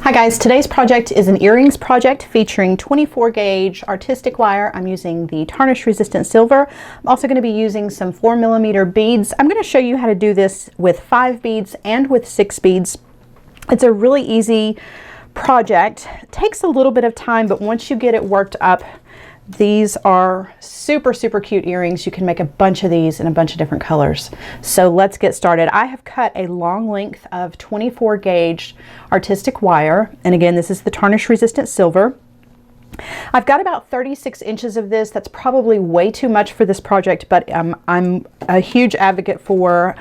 Hi guys, today's project is an earrings project featuring 24 gauge artistic wire. I'm using the Tarnish resistant silver. I'm also going to be using some 4mm beads. I'm going to show you how to do this with 5 beads and with 6 beads. It's a really easy project. It takes a little bit of time, but once you get it worked up, these are super cute earrings. You can make a bunch of these in a bunch of different colors. So let's get started. I have cut a long length of 24 gauge artistic wire. And again, this is the Tarnish resistant silver. I've got about 36 inches of this. That's probably way too much for this project, but I'm a huge advocate for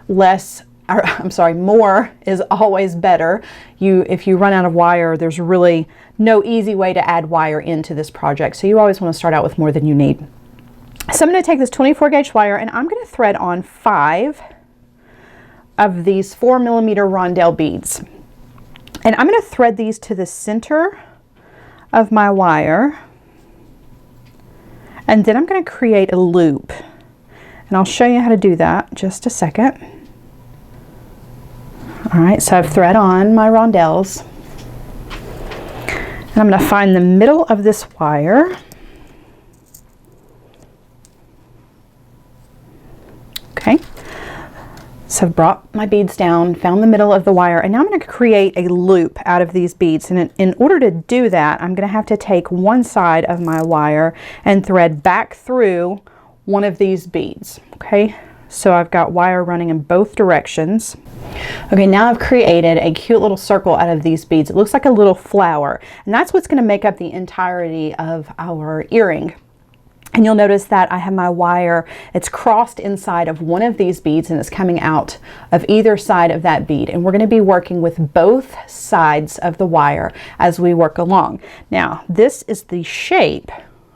more is always better. If you run out of wire, there's really no easy way to add wire into this project. So you always want to start out with more than you need. So I'm going to take this 24 gauge wire and I'm going to thread on 5 of these 4mm Rondelle beads. And I'm going to thread these to the center of my wire. And then I'm going to create a loop. And I'll show you how to do that in just a second. All right, so I've thread on my rondelles. And I'm going to find the middle of this wire. Okay, so I've brought my beads down, found the middle of the wire, and now I'm going to create a loop out of these beads. And in order to do that, I'm going to have to take one side of my wire and thread back through one of these beads. Okay, so I've got wire running in both directions. Okay, now I've created a cute little circle out of these beads. It looks like a little flower, and that's what's going to make up the entirety of our earring. And you'll notice that I have my wire, it's crossed inside of one of these beads and it's coming out of either side of that bead. And we're going to be working with both sides of the wire as we work along. Now, this is the shape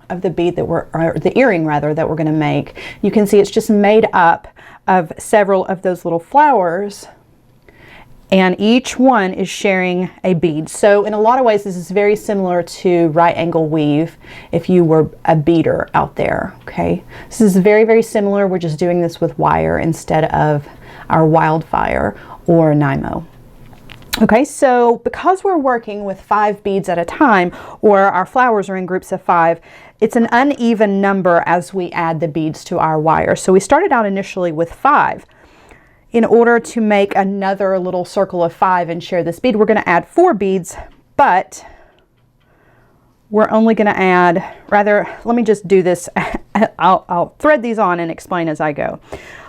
of the bead that or the earring rather, that we're going to make. You can see it's just made up of several of those little flowers, and each one is sharing a bead. So in a lot of ways, this is very similar to right angle weave if you were a beader out there. Okay, this is very similar. We're just doing this with wire instead of our wildfire or Nymo. Okay, so because we're working with 5 beads at a time, or our flowers are in groups of 5, it's an uneven number as we add the beads to our wire. So we started out initially with 5. In order to make another little circle of 5 and share this bead, we're going to add 4 beads, but we're only going to add, let me just do this. I'll thread these on and explain as I go.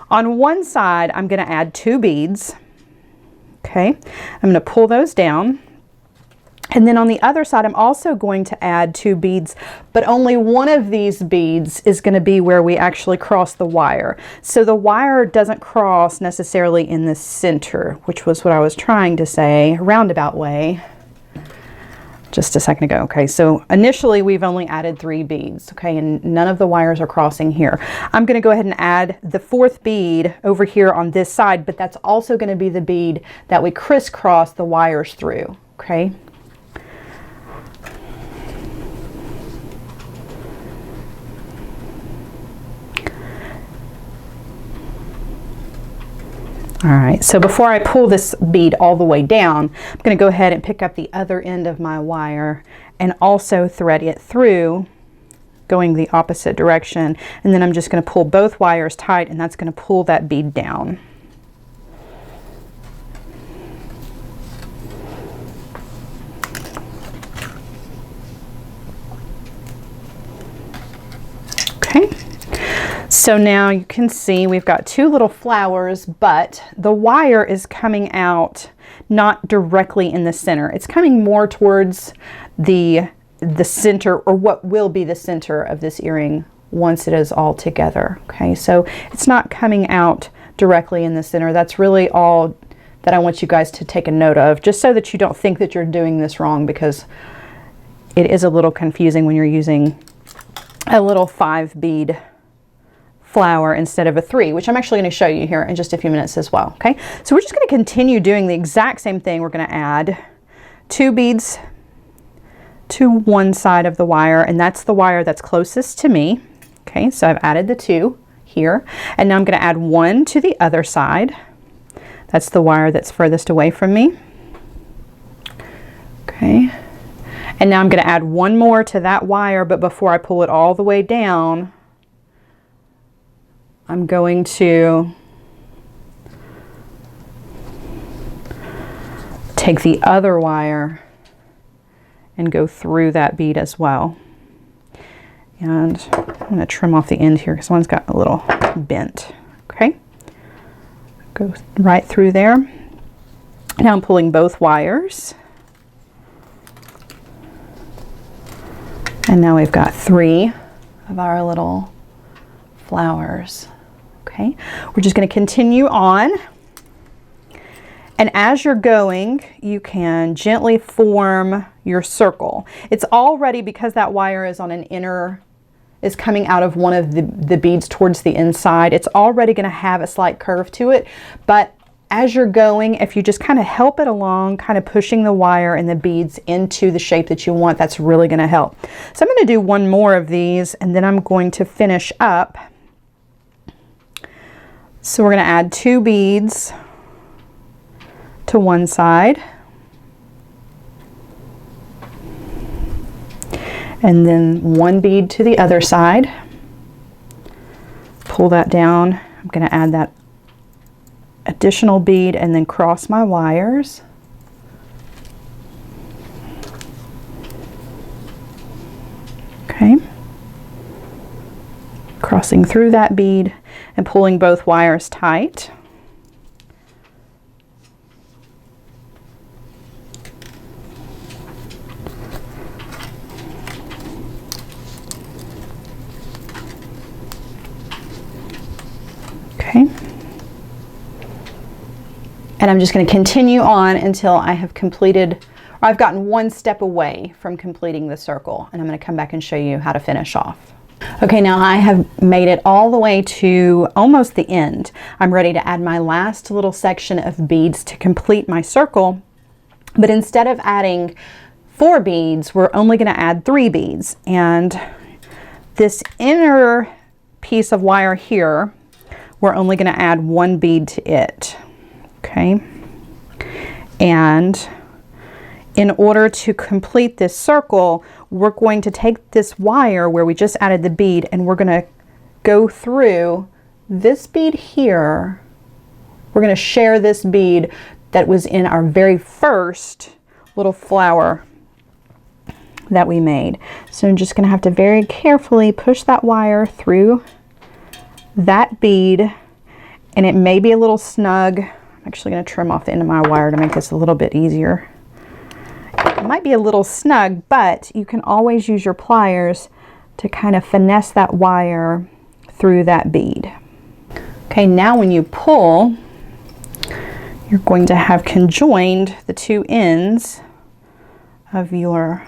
On one side, I'm going to add 2 beads. Okay, I'm going to pull those down. And then on the other side, I'm also going to add 2 beads, but only one of these beads is going to be where we actually cross the wire. So the wire doesn't cross necessarily in the center, which was what I was trying to say, roundabout way, just a second ago. Okay, so initially we've only added 3 beads, okay, and none of the wires are crossing here. I'm going to go ahead and add the 4th bead over here on this side, but that's also going to be the bead that we crisscross the wires through, okay? All right, so before I pull this bead all the way down, I'm going to go ahead and pick up the other end of my wire and also thread it through, going the opposite direction. And then I'm just going to pull both wires tight, and that's going to pull that bead down. Okay. So now you can see we've got 2 little flowers, but the wire is coming out not directly in the center. It's coming more towards the center, or what will be the center of this earring once it is all together. Okay, so it's not coming out directly in the center. That's really all that I want you guys to take a note of, just so that you don't think that you're doing this wrong, because it is a little confusing when you're using a little 5 bead flower instead of a 3, which I'm actually going to show you here in just a few minutes as well. Okay, so we're just going to continue doing the exact same thing. We're going to add 2 beads to one side of the wire, and that's the wire that's closest to me. Okay, so I've added the 2 here, and now I'm going to add 1 to the other side. That's the wire that's furthest away from me. And now I'm going to add one more to that wire, but before I pull it all the way down, I'm going to take the other wire and go through that bead as well. And I'm going to trim off the end here because one's got a little bent. Okay, go right through there. Now I'm pulling both wires. And now we've got 3 of our little flowers. Okay, we're just going to continue on. And as you're going, you can gently form your circle. It's already, because that wire is on an inner, is coming out of one of the beads towards the inside, it's already going to have a slight curve to it. But as you're going, if you just kind of help it along, kind of pushing the wire and the beads into the shape that you want, that's really going to help. So I'm going to do one more of these, and then I'm going to finish up. So we're going to add 2 beads to one side, and then 1 bead to the other side. Pull that down. I'm going to add that additional bead and then cross my wires. Okay, crossing through that bead and pulling both wires tight. Okay. And I'm just going to continue on until I have completed, or I've gotten 1 step away from completing the circle, and I'm going to come back and show you how to finish off. Okay, now I have made it all the way to almost the end. I'm ready to add my last little section of beads to complete my circle, but instead of adding 4 beads, we're only going to add 3 beads. And this inner piece of wire here, we're only going to add 1 bead to it. Okay, and in order to complete this circle, we're going to take this wire where we just added the bead, and we're going to go through this bead here. We're going to share this bead that was in our very first little flower that we made. So I'm just going to have to very carefully push that wire through that bead, and it may be a little snug. I'm actually going to trim off the end of my wire to make this a little bit easier. It might be a little snug, but you can always use your pliers to kind of finesse that wire through that bead. Okay, now when you pull, you're going to have conjoined the 2 ends of your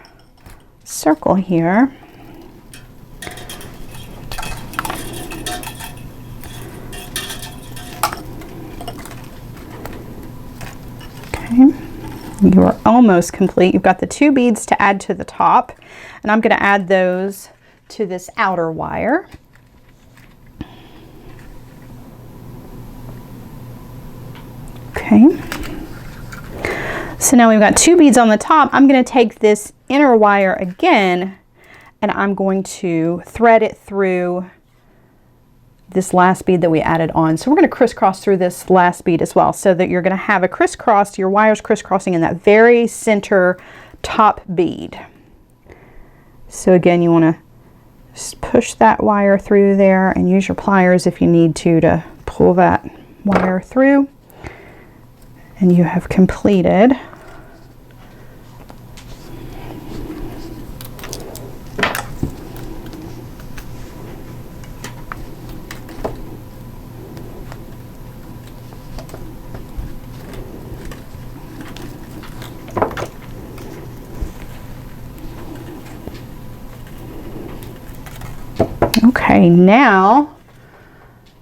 circle here. You are almost complete. You've got the 2 beads to add to the top, and I'm going to add those to this outer wire. Okay. So now we've got 2 beads on the top. I'm going to take this inner wire again, and I'm going to thread it through this last bead that we added on. So we're going to crisscross through this last bead as well, so that you're going to have a crisscross, your wires crisscrossing in that very center top bead. So again, you want to just push that wire through there and use your pliers if you need to pull that wire through, and you have completed Okay, now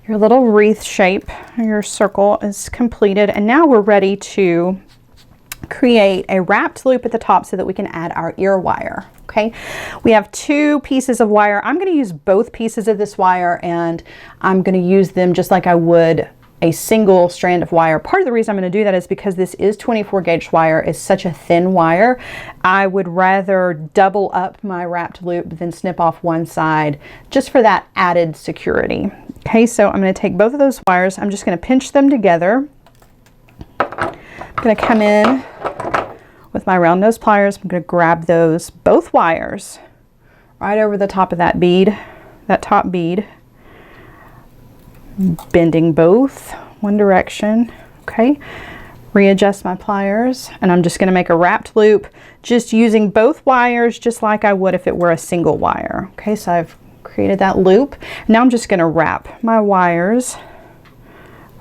your little wreath shape, your circle is completed, and now we're ready to create a wrapped loop at the top so that we can add our ear wire. Okay, we have 2 pieces of wire. I'm going to use both pieces of this wire, and I'm going to use them just like I would a single strand of wire. Part of the reason I'm going to do that is because this is 24 gauge wire, is such a thin wire. I would rather double up my wrapped loop than snip off one side, just for that added security. Okay, so I'm going to take both of those wires. I'm just going to pinch them together. I'm going to come in with my round nose pliers. I'm going to grab those both wires right over the top of that bead, that top bead, bending both one direction. Okay, readjust my pliers, and I'm just going to make a wrapped loop, just using both wires just like I would if it were a single wire. Okay, so I've created that loop. Now I'm just going to wrap my wires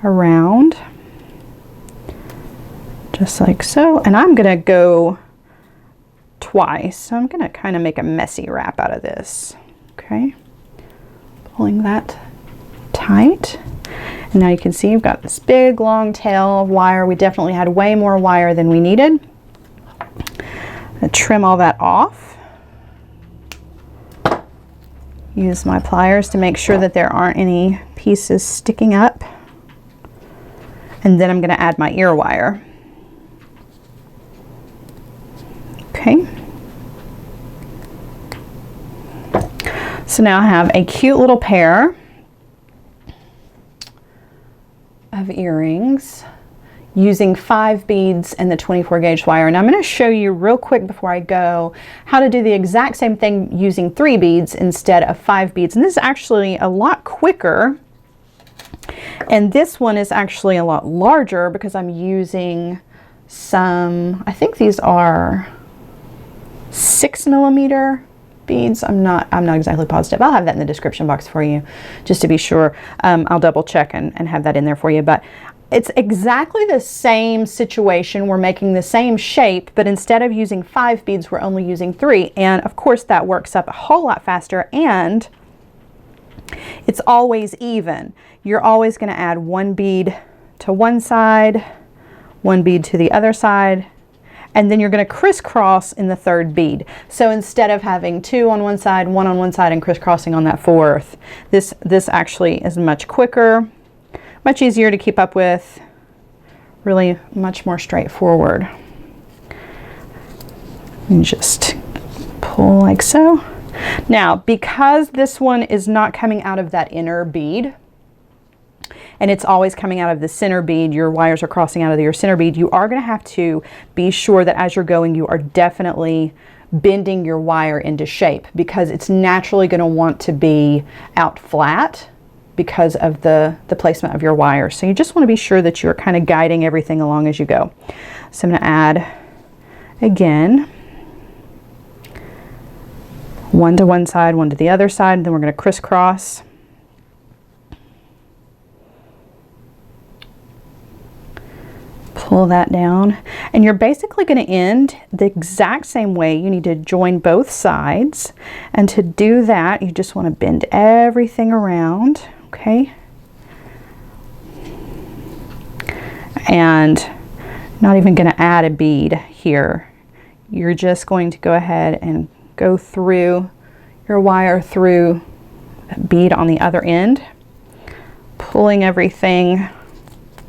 around just like so, and I'm going to go twice. So I'm going to kind of make a messy wrap out of this. Okay, pulling that tight. And now you can see you've got this big long tail of wire. We definitely had way more wire than we needed. I trim all that off. Use my pliers to make sure that there aren't any pieces sticking up. And then I'm going to add my ear wire. Okay. So now I have a cute little pair of earrings using 5 beads and the 24 gauge wire. And I'm going to show you real quick before I go how to do the exact same thing using 3 beads instead of 5 beads. And this is actually a lot quicker. And this one is actually a lot larger because I'm using some, I think these are 6mm beads. I'm not exactly positive. I'll have that in the description box for you just to be sure. I'll double check and have that in there for you, but it's exactly the same situation. We're making the same shape, but instead of using 5 beads, we're only using 3. And of course that works up a whole lot faster, and it's always even. You're always going to add 1 bead to one side, 1 bead to the other side, and then you're going to crisscross in the 3rd bead. So instead of having 2 on one side, 1 on one side, and crisscrossing on that 4th, this actually is much quicker, much easier to keep up with, really much more straightforward. And just pull like so. Now, because this one is not coming out of that inner bead, and it's always coming out of the center bead, your wires are crossing out of your center bead, you are going to have to be sure that as you're going, you are definitely bending your wire into shape, because it's naturally going to want to be out flat because of the placement of your wire. So you just want to be sure that you're kind of guiding everything along as you go. So I'm going to add, again, 1 to one side, 1 to the other side, and then we're going to crisscross. Pull that down, and you're basically going to end the exact same way. You need to join both sides, and to do that you just want to bend everything around, okay? And not even going to add a bead here. You're just going to go ahead and go through your wire through that bead on the other end, pulling everything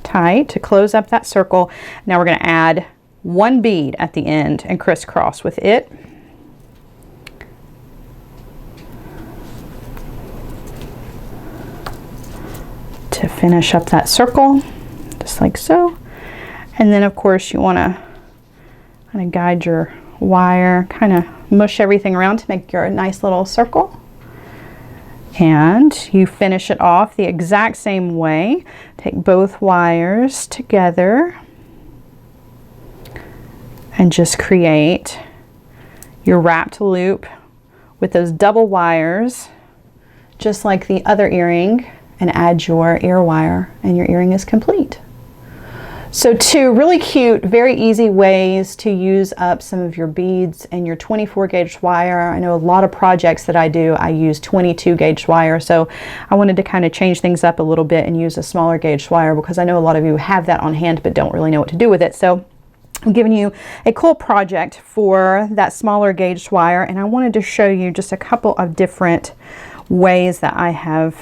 tight to close up that circle. Now we're going to add 1 bead at the end and crisscross with it. To finish up that circle, just like so. And then of course you want to kind of guide your wire, kind of mush everything around to make your nice little circle. And you finish it off the exact same way. Take both wires together and just create your wrapped loop with those double wires, just like the other earring, and add your ear wire, and your earring is complete. So 2 really cute, very easy ways to use up some of your beads and your 24 gauge wire. I know a lot of projects that I do, I use 22 gauge wire, so I wanted to kind of change things up a little bit and use a smaller gauge wire, because I know a lot of you have that on hand but don't really know what to do with it. So I'm giving you a cool project for that smaller gauge wire, and I wanted to show you just a couple of different ways that I have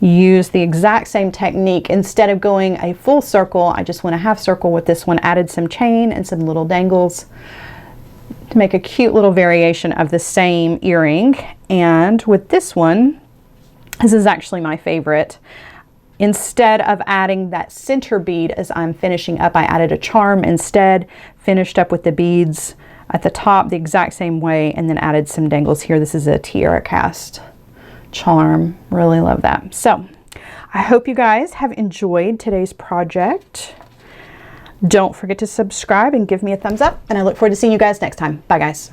use the exact same technique. Instead of going a full circle, I just went a half circle with this one, added some chain and some little dangles to make a cute little variation of the same earring. And with this one, this is actually my favorite. Instead of adding that center bead as I'm finishing up, I added a charm instead, finished up with the beads at the top the exact same way, and then added some dangles here. This is a tiara cast charm. Really love that. So I hope you guys have enjoyed today's project. Don't forget to subscribe and give me a thumbs up, and I look forward to seeing you guys next time. Bye guys.